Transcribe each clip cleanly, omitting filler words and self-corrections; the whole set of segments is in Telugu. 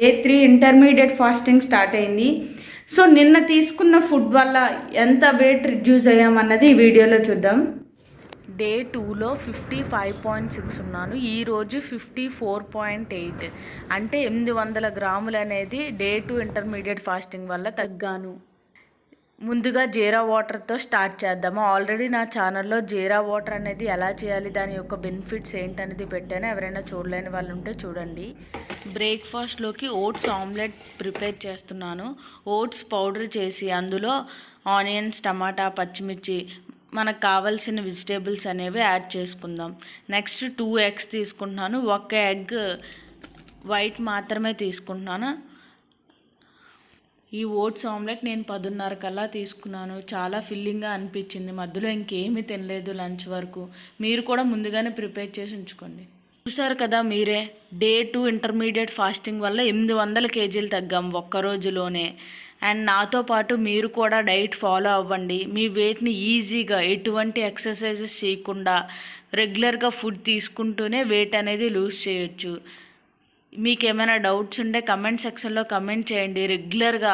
Day-3 ఇంటర్మీడియట్ ఫాస్టింగ్ స్టార్ట్ అయింది. సో నిన్న తీసుకున్న ఫుడ్ వల్ల ఎంత వెయిట్ రిడ్యూస్ అయ్యామన్నది ఈ వీడియోలో చూద్దాం. Day-2లో 55.6 ఉన్నాను. ఈరోజు 54.8 అంటే 800 గ్రాములు అనేది Day-2 ఇంటర్మీడియట్ ఫాస్టింగ్ వల్ల తగ్గాను. ముందుగా జీరా వాటర్తో స్టార్ట్ చేద్దాము. ఆల్రెడీ నా ఛానల్లో జీరా వాటర్ అనేది ఎలా చేయాలి, దాని యొక్క బెనిఫిట్స్ ఏంటనేది పెట్టాను. ఎవరైనా చూడలేని వాళ్ళు ఉంటే చూడండి. బ్రేక్ఫాస్ట్లోకి ఓట్స్ ఆమ్లెట్ ప్రిపేర్ చేస్తున్నాను. ఓట్స్ పౌడర్ చేసి అందులో ఆనియన్స్, టమాటా, పచ్చిమిర్చి, మనకు కావాల్సిన వెజిటేబుల్స్ అనేవి యాడ్ చేసుకుందాం. నెక్స్ట్ 2 eggs తీసుకుంటున్నాను. 1 egg వైట్ మాత్రమే తీసుకుంటున్నాను. ఈ ఓట్స్ ఆమ్లెట్ నేను 10:30 కల్లా తీసుకున్నాను. చాలా ఫిల్లింగ్గా అనిపించింది. మధ్యలో ఇంకేమీ తినలేదు లంచ్ వరకు. మీరు కూడా ముందుగానే ప్రిపేర్ చేసి ఉంచుకోండి. చూసారు కదా మీరే, Day-2 ఇంటర్మీడియట్ ఫాస్టింగ్ వల్ల 800 kgs తగ్గాం ఒక్క రోజులోనే. అండ్ నాతో పాటు మీరు కూడా డైట్ ఫాలో అవ్వండి. మీ వెయిట్ని ఈజీగా ఎటువంటి ఎక్సర్సైజెస్ చేయకుండా రెగ్యులర్గా ఫుడ్ తీసుకుంటూనే వెయిట్ అనేది లూజ్ చేయొచ్చు. మీకు ఏమైనా డౌట్స్ ఉంటే కమెంట్ సెక్షన్లో కమెంట్ చేయండి. రెగ్యులర్గా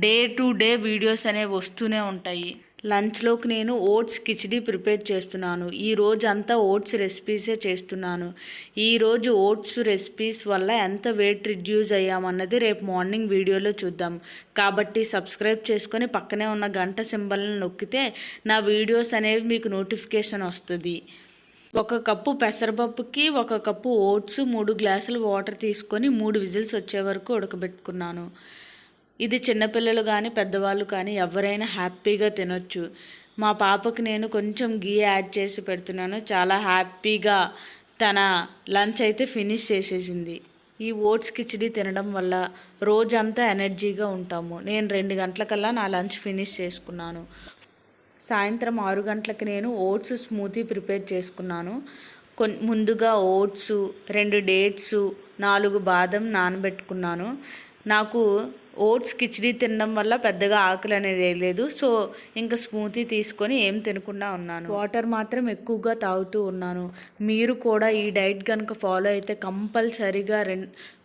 డే వీడియోస్ అనేవి వస్తూనే ఉంటాయి. లంచ్లోకి నేను ఓట్స్ కిచిడి ప్రిపేర్ చేస్తున్నాను. ఈ రోజు అంతా ఓట్స్ రెసిపీసే చేస్తున్నాను. ఈరోజు ఓట్స్ రెసిపీస్ వల్ల ఎంత వెయిట్ రిడ్యూస్ అయ్యామన్నది రేపు మార్నింగ్ వీడియోలో చూద్దాం. కాబట్టి సబ్స్క్రైబ్ చేసుకొని పక్కనే ఉన్న గంట సింబల్ని నొక్కితే నా వీడియోస్ అనేవి మీకు నోటిఫికేషన్ వస్తుంది. 1 కప్పు పెసరపప్పుకి 1 కప్పు ఓట్స్, 3 గ్లాసులు వాటర్ తీసుకొని 3 విజిల్స్ వచ్చే వరకు ఉడకబెట్టుకున్నాను. ఇది చిన్నపిల్లలు కానీ పెద్దవాళ్ళు కానీ ఎవరైనా హ్యాపీగా తినొచ్చు. మా పాపకి నేను కొంచెం గీ యాడ్ చేసి పెడుతున్నాను. చాలా హ్యాపీగా తన లంచ్ అయితే ఫినిష్ చేసేసింది. ఈ ఓట్స్ కిచిడి తినడం వల్ల రోజంతా ఎనర్జీగా ఉంటాము. నేను 2 గంటలకల్లా నా లంచ్ ఫినిష్ చేసుకున్నాను. సాయంత్రం 6 గంటలకి నేను ఓట్స్ స్మూతీ ప్రిపేర్ చేసుకున్నాను. ముందుగా ఓట్స్, 2 డేట్స్, 4 బాదం నానబెట్టుకున్నాను. నాకు ఓట్స్ కిచిడి తినడం వల్ల పెద్దగా ఆకలి అనేది వేయలేదు. సో ఇంకా స్మూతీ తీసుకొని ఏం తినకుండా ఉన్నాను. వాటర్ మాత్రం ఎక్కువగా తాగుతూ ఉన్నాను. మీరు కూడా ఈ డైట్ కనుక ఫాలో అయితే కంపల్సరీగా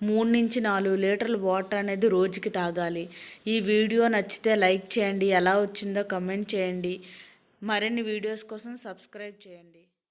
3 నుంచి 4 లీటర్ల వాటర్ అనేది రోజుకి తాగాలి. ఈ వీడియో నచ్చితే లైక్ చేయండి. ఎలా వచ్చిందో కమెంట్ చేయండి. మరిన్ని వీడియోస్ కోసం సబ్స్క్రైబ్ చేయండి.